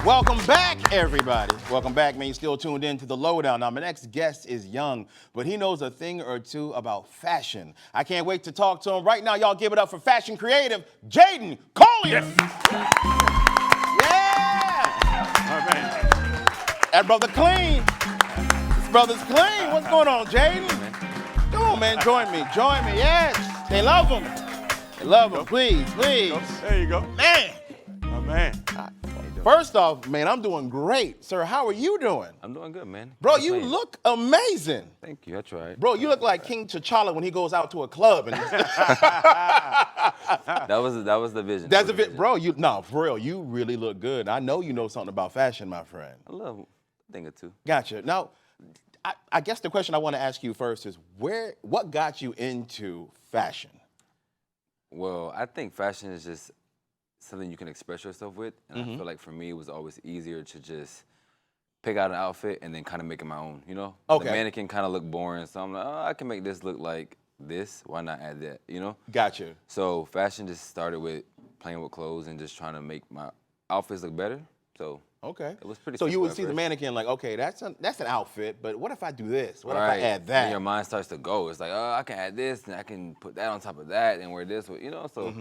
Welcome back, everybody. Welcome back, man. You're still tuned in to the Lowdown. Now, my next guest is young, but he knows a thing or two about fashion. I can't wait to talk to him. Right now, y'all give it up for fashion creative Jayden Collier. Yeah! All right. That brother clean. This brother's clean. What's going on, Jayden? Come on, man. Join me. Join me. Yes. They love him. They love him. Please, please. There you go. Man. My man. First off, man, I'm doing great. Sir, how are you doing? I'm doing good, man. Bro, you look amazing. Thank you. I tried. Bro, you look like King T'Challa when he goes out to a club. And That was the vision. that's a bit, bro. For real, you really look good. I know you know something about fashion, my friend. I love a thing or two. Gotcha. Now, I guess the question I want to ask you first is what got you into fashion? Well, I think fashion is just something you can express yourself with, and I feel like for me it was always easier to just pick out an outfit and then kind of make it my own. You know, Okay. The mannequin kind of looked boring, so I'm like, oh, I can make this look like this. Why not add that? You know. Gotcha. So fashion just started with playing with clothes and just trying to make my outfits look better. So Okay. it was pretty. So you simple would at see the first. mannequin like, okay, that's an outfit, but what if I do this? What Right. if I add And that? your mind starts to go. It's like, oh, I can add this, and I can put that on top of that, and wear this, you know. So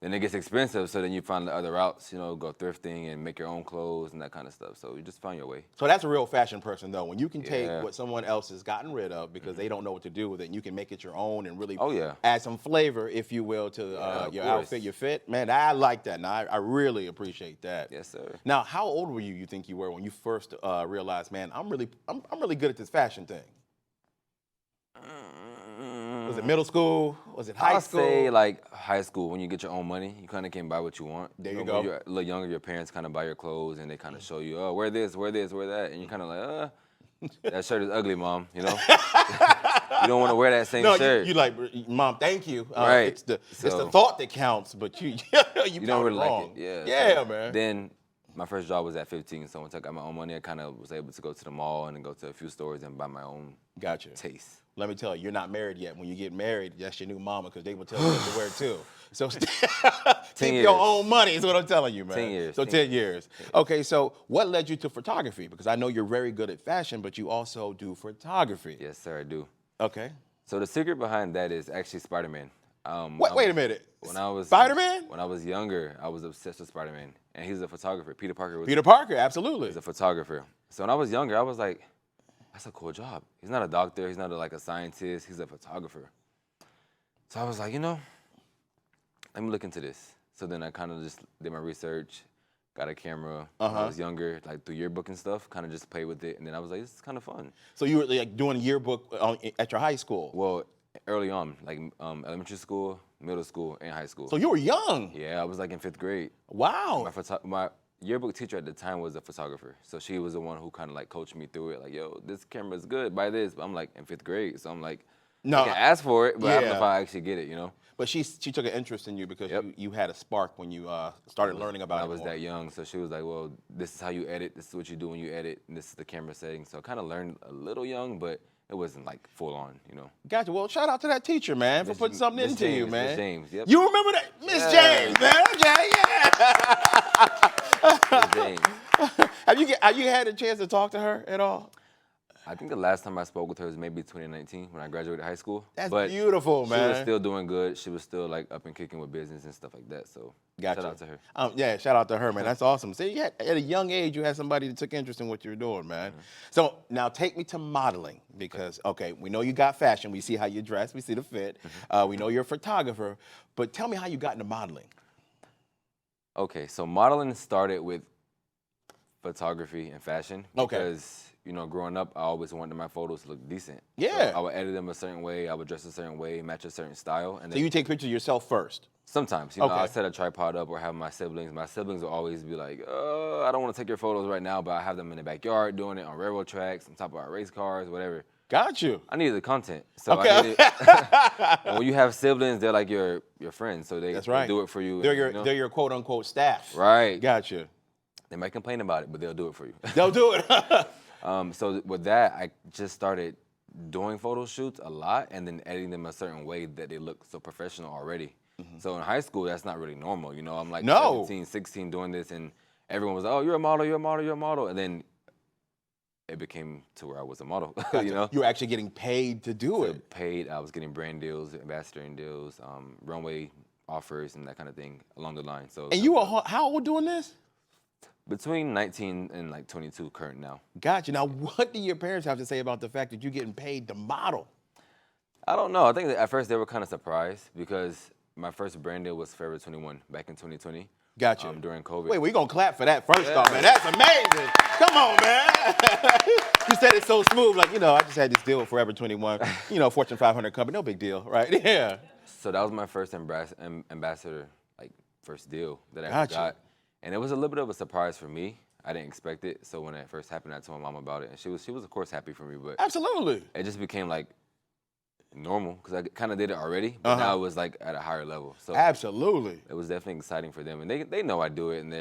then it gets expensive. So then you find the other routes, you know, go thrifting and make your own clothes and that kind of stuff. So you just find your way. So that's a real fashion person, though. When you can take Yeah. what someone else has gotten rid of because they don't know what to do with it, and you can make it your own and really Oh, yeah. add some flavor, if you will, to of your course. outfit, your fit. Man, I like that. Now, I really appreciate that. Yes, sir. Now, how old were you think you were when you first realized, man, I'm really good at this fashion thing? Was it middle school? Was it high I'll school? say like high school. When you get your own money, you kind of can buy what you want. There you know, go. When you're a little younger, your parents kind of buy your clothes and they kind of show you, oh, wear this, wear this, wear that, and you're kind of like, that shirt is ugly, mom. You know, you don't want to wear that same No, shirt. you like, Mom, thank you. Right. It's the So- thought that counts, but you You don't really wrong. like it. Yeah, So man. Then my first job was at 15, so once I got my own money, I kind of was able to go to the mall and then go to a few stores and buy my own Gotcha. taste. Let me tell you, you're not married yet. When you get married, that's your new mama because they will tell you what to wear too. So keep years. your own money is what I'm telling you, man. 10 years, So 10 10 years. Okay, so what led you to photography? Because I know you're very good at fashion, but you also do photography. Yes, sir, I do. Okay. So the secret behind that is actually Spider-Man. Wait a minute. When I was Spider-Man? When I was younger, I was obsessed with Spider-Man, and he's a photographer. Peter Parker was Peter Parker, absolutely. a photographer. So when I was younger, I was like, that's a cool job. He's not a doctor. He's not like a scientist. He's a photographer. So I was like, you know, let me look into this. So then I kind of just did my research, got a camera. When I was younger, like through yearbook and stuff, kind of just played with it. And then I was like, this is kind of fun. So you were like doing a yearbook at your high school. Well, early on, like elementary school, middle school, and high school. So you were young. Yeah, I was like in 5th grade. Wow. My yearbook teacher at the time was a photographer. So she was the one who kind of like coached me through it. Like, yo, this camera is good, buy this. But I'm like in 5th grade. So I'm like, No, I can ask for it, but I don't know yeah. if I actually get it, you know? But she took an interest in you because Yep. you had a spark when you started learning about I it was more. that young. So she was like, well, this is how you edit. This is what you do when you edit. And this is the camera setting. So I kind of learned a little young, but it wasn't like full on, you know? Gotcha. Well, shout out to that teacher, man, for Miss- putting something Miss into you, James, man. Miss James, yep. You remember that? Miss Yeah. James, man. Miss James. Have you had a chance to talk to her at all? I think the last time I spoke with her was maybe 2019 when I graduated high school. That's but beautiful, man. She was still doing good. She was still like up and kicking with business and stuff like that. So Gotcha. shout out to her. Yeah, shout out to her, man. That's awesome. See, at a young age, you had somebody that took interest in what you were doing, man. So now take me to modeling because, okay, we know you got fashion. We see how you dress. We see the fit. We know you're a photographer. But tell me how you got into modeling. Okay, so modeling started with photography and fashion Okay. because, you know, growing up, I always wanted my photos to look decent. Yeah. So I would edit them a certain way. I would dress a certain way, match a certain style. And So then you take pictures of yourself first. sometimes, you know, Okay. I set a tripod up or have my siblings. My siblings will always be like, I don't want to take your photos right now, but I have them in the backyard doing it on railroad tracks, on top of our race cars, whatever. Got you. I needed the content. So Okay. I needed, and when you have siblings, they're like your friends. So they, That's right. they do it for you. They're and, your you know? they're your quote unquote staff. Right. Got you. They might complain about it, but they'll do it for you. They'll do it. So with that, I just started doing photo shoots a lot and then editing them a certain way that they look so professional already. So in high school, that's not really normal. You know, I'm like No. 17, 16 doing this, and everyone was like, oh, you're a model, you're a model, you're a model. And then it became to where I was a model, you know? You were actually getting paid to do it. Paid, I was getting brand deals, ambassadoring deals, runway offers, and that kind of thing along the line. So. And you were how old doing this? Between 19 and like 22 current now. Gotcha. Now, what do your parents have to say about the fact that you're getting paid to model? I don't know. I think that at first they were kind of surprised because my first brand deal was Forever 21 back in 2020. Gotcha. During COVID. Wait, we're going to clap for that first off, man. That's amazing. Come on, man. You said it so smooth. Like, I just had this deal with Forever 21. Fortune 500 company. No big deal, right? Yeah. So that was my first ambassador, like, first deal that I ever Gotcha. got. And it was a little bit of a surprise for me. I didn't expect it. So when it first happened, I told my mom about it. And she was of course, happy for me. But Absolutely. it just became, like, normal because I kind of did it already. But now it was, like, at a higher level. So Absolutely. it was definitely exciting for them. And they know I do it, and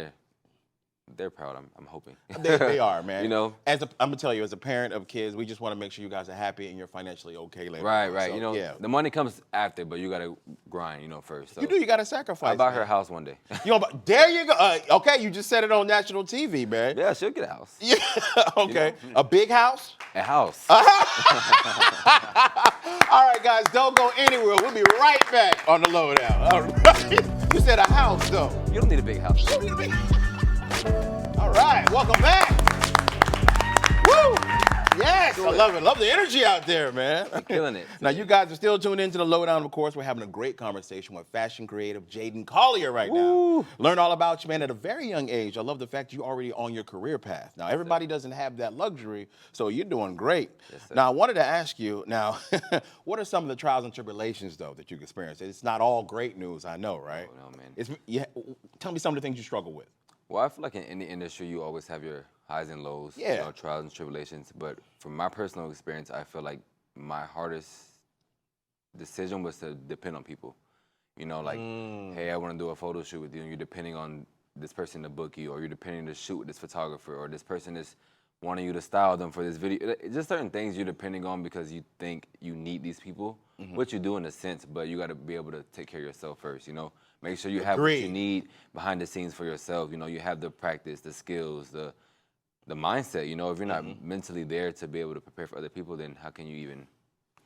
they're proud, I'm hoping. They are, man. I'm going to tell you, as a parent of kids, we just want to make sure you guys are happy and you're financially okay later. Right, on. right. So, yeah. The money comes after, but you got to grind, first. So You got to sacrifice. I'll buy man. her a house one day. There you go. Okay, you just said it on national TV, man. Yeah, she'll get a house. Yeah. Okay. A big house? A house. All right, guys, don't go anywhere. We'll be right back on the Lowdown. All right. You said a house, though. You don't need a big house. All right, welcome back. Woo! Yes, I love it. Love the energy out there, man. Killing it. Now, you guys are still tuned into the Lowdown, of course. We're having a great conversation with fashion creative Jayden Collier right now. Learn all about you, man, at a very young age. I love the fact you're already on your career path. Now, everybody doesn't have that luxury, so you're doing great. Yes, sir. Now, I wanted to ask you, what are some of the trials and tribulations, though, that you've experienced? It's not all great news, I know, right? No, man. Tell me some of the things you struggle with. Well, I feel like in any industry, you always have your highs and lows, Yeah. Trials and tribulations. But from my personal experience, I feel like my hardest decision was to depend on people. Hey, I want to do a photo shoot with you, and you're depending on this person to book you, or you're depending to shoot with this photographer, or this person is wanting you to style them for this video. Just certain things you're depending on because you think you need these people, which you do in a sense, but you got to be able to take care of yourself first, Make sure you have what you need behind the scenes for yourself. You have the practice, the skills, the mindset. If you're not mentally there to be able to prepare for other people, then how can you even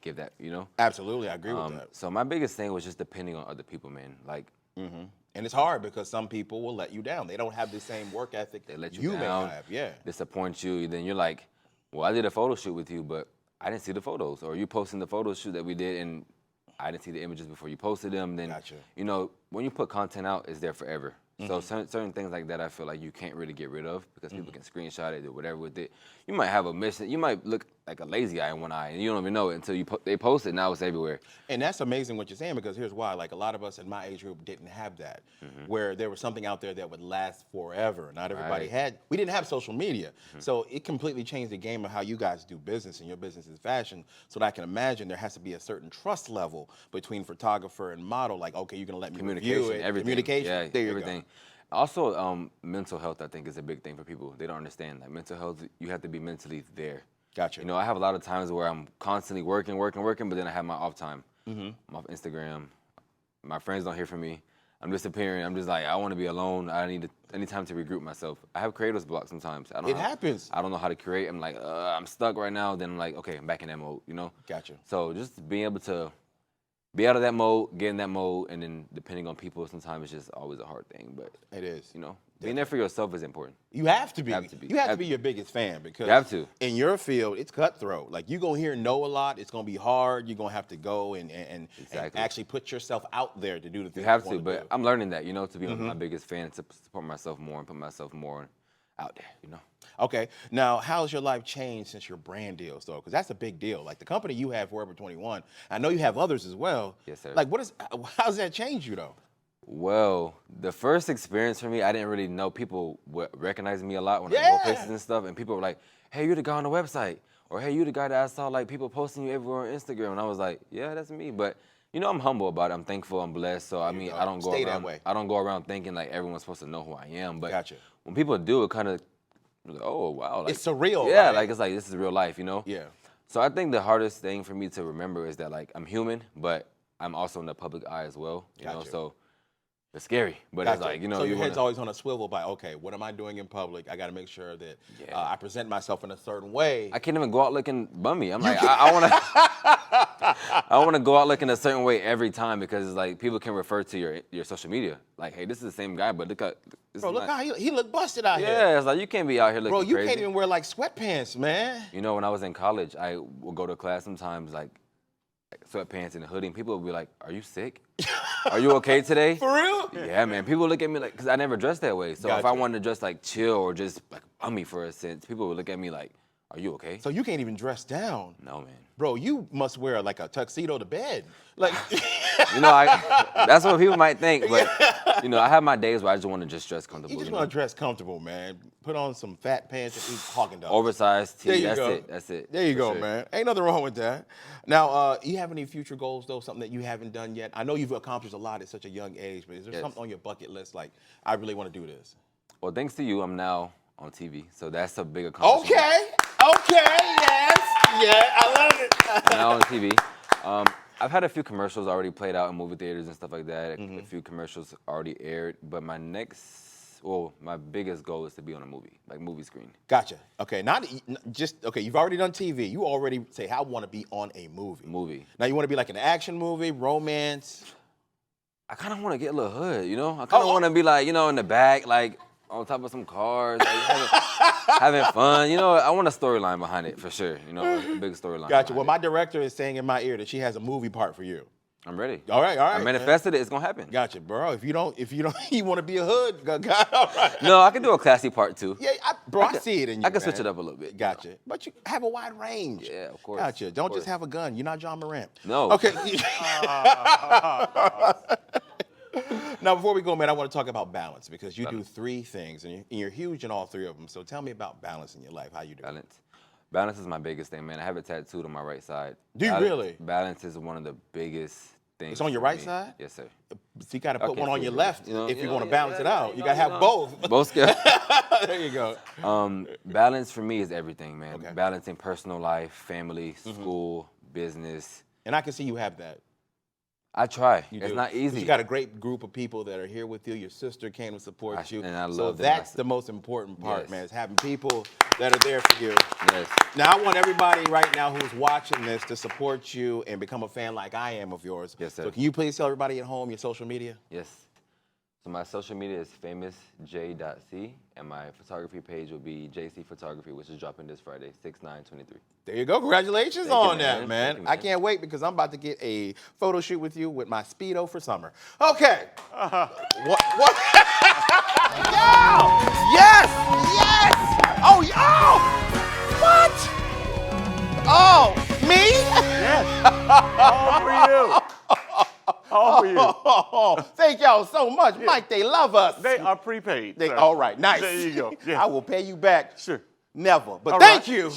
give that, Absolutely, I agree with that. So my biggest thing was just depending on other people, man. Like, And it's hard because some people will let you down. They don't have the same work ethic they let you may down, have. Yeah. disappoint you. Then you're like, well, I did a photo shoot with you, but I didn't see the photos. Or you posting the photo shoot that we did, and I didn't see the images before you posted them. Then, Gotcha. When you put content out, it's there forever. So certain things like that, I feel like you can't really get rid of because people can screenshot it or whatever with it. You might have a mission. You might look like a lazy eye in one eye, and you don't even know it until they post it. Now it's everywhere. And that's amazing what you're saying because here's why. Like a lot of us in my age group didn't have that, where there was something out there that would last forever. Not everybody we didn't have social media. So it completely changed the game of how you guys do business, and your business is fashion. So that I can imagine there has to be a certain trust level between photographer and model. Like, okay, you're going to let me review it. Everything. Communication, Yeah, there you everything. go. Also, mental health, I think, is a big thing for people. They don't understand. Like, mental health, you have to be mentally there. Gotcha. I have a lot of times where I'm constantly working, but then I have my off time. I'm off Instagram. My friends don't hear from me. I'm disappearing. I'm just like, I want to be alone. I need time to regroup myself. I have creator's block sometimes. It happens. I don't know how to create. I'm like, I'm stuck right now. Then I'm like, okay, I'm back in that mode, Gotcha. So just being able to be out of that mode, get in that mode, and then depending on people, sometimes it's just always a hard thing. But it is. Being there for yourself is important. You have to be. You have to be. You have to be your biggest fan because You have to. In your field, it's cutthroat. Like you're gonna hear no a lot. It's gonna be hard. You're gonna have to go and actually put yourself out there to do the things You have want to, but I'm learning that, to be my biggest fan, to support myself more and put myself more out there, Okay. Now, how's your life changed since your brand deals, though? Because that's a big deal. Like the company you have, Forever 21. I know you have others as well. Yes, sir. Like, how's that changed you, though? Well, the first experience for me, I didn't really know people would recognize me a lot when I go places and stuff, and people were like, hey, you're the guy on the website, or hey, you're the guy that I saw like people posting you everywhere on Instagram, and I was like, yeah, that's me, but I'm humble about it. I'm thankful. I'm blessed. So I mean, I don't go Stay around. that way. I don't go around thinking like everyone's supposed to know who I am. But Gotcha. when people do, it kind of, like, oh wow, like, It's surreal. Yeah, right? like it's like this is real life, Yeah. So I think the hardest thing for me to remember is that like I'm human, but I'm also in the public eye as well. You know, Gotcha. so It's scary, but Gotcha. it's like, you know, so you your head's wanna, always on a swivel by, okay, what am I doing in public? I got to make sure that Yeah. I present myself in a certain way. I can't even go out looking bummy. I'm like, I want to, I want to go out looking a certain way every time because it's like people can refer to your social media. Like, hey, this is the same guy, but look at this. Bro, is look not- how he look busted out here. Yeah, it's like you can't be out here looking Bro, you crazy. can't even wear like sweatpants, man. You know, when I was in college, I would go to class sometimes like sweatpants and a hoodie, and people would be like, "Are you sick? Are you okay today?" For real? Yeah, man. People look at me like, because I never dressed that way. So if I Gotcha. wanted to dress like chill or just like bummy for a sense, people would look at me like, "Are you okay?" So you can't even dress down. No, man. Bro, you must wear like a tuxedo to bed. Like, You know, that's what people might think, but you know, I have my days where I just want to just dress comfortable. you just know? want to dress comfortable, man. Put on some fat pants and eat Haagen Dazs. Oversized tee. There you That's go. it. That's it. There you for go, sure. man. Ain't nothing wrong with that. Now, you have any future goals though? Something that you haven't done yet? I know you've accomplished a lot at such a young age, but is there Yes. something on your bucket list like I really want to do this? Well, thanks to you, I'm now on TV, so that's a big accomplishment. Okay. Yes. Yeah. I love it. I'm now on TV. I've had a few commercials already played out in movie theaters and stuff like that. A few commercials already aired, but my biggest goal is to be on a movie, like movie screen. Gotcha. Okay. Okay. You've already done TV. You already say, I want to be on a movie. Movie. Now you want to be like an action movie, romance. I kind of want to get a little hood, you know? I kind of want to be like, you know, in the back, like on top of some cars, like, having fun. You know, I want a storyline behind it for sure. You know, a big storyline. Gotcha. behind Well, it. my director is saying in my ear that she has a movie part for you. I'm ready. All right. I manifested it. It's gonna happen. Gotcha, bro. If you don't, you want to be a hood, all right. No, I can do a classy part too. Yeah, I see it in you. I can switch man. it up a little bit. Gotcha. But you have a wide range. Yeah, of course. Gotcha. of Don't course. just have a gun. You're not John Morant. No. Okay. Now, before we go, man, I want to talk about balance because you do three things and you're huge in all three of them. So tell me about balance in your life. How you do? Balance. Balance is my biggest thing, man. I have it tattooed on my right side. Do you really? Balance is one of the biggest things. It's on your for right me. side? Yes, sir. So you got to put Okay, one on so your you- left you know, if you you know, want to yeah, balance it yeah, out. you You know, got to have you know. both. Both skills. There you go. Balance for me is everything, man. Okay. Balancing personal life, family, school, business. And I can see you have that. I try. You It's do. not 'Cause easy. You got a great group of people that are here with you. Your sister came to support you. and I so love them. that's the most important part, Yes. man, is having people that are there for you. Yes. Now, I want everybody right now who's watching this to support you and become a fan like I am of yours. Yes, sir. So can you please tell everybody at home your social media? Yes. So my social media is famousj.c, and my photography page will be JC Photography, which is dropping this Friday, 6/9/23. There you go. Congratulations Thank you, on that, man. man. Thank you, I man. can't wait because I'm about to get a photo shoot with you with my Speedo for summer. Okay. What? Yo! Yes! Yes! Oh, what? Oh, me? Yes. All for you. All for you. Oh, thank y'all so much. Mike, they love us. They are prepaid. They, sir. all right, nice. There you go. Yeah. I will pay you back. Sure. Never. But All thank right. you.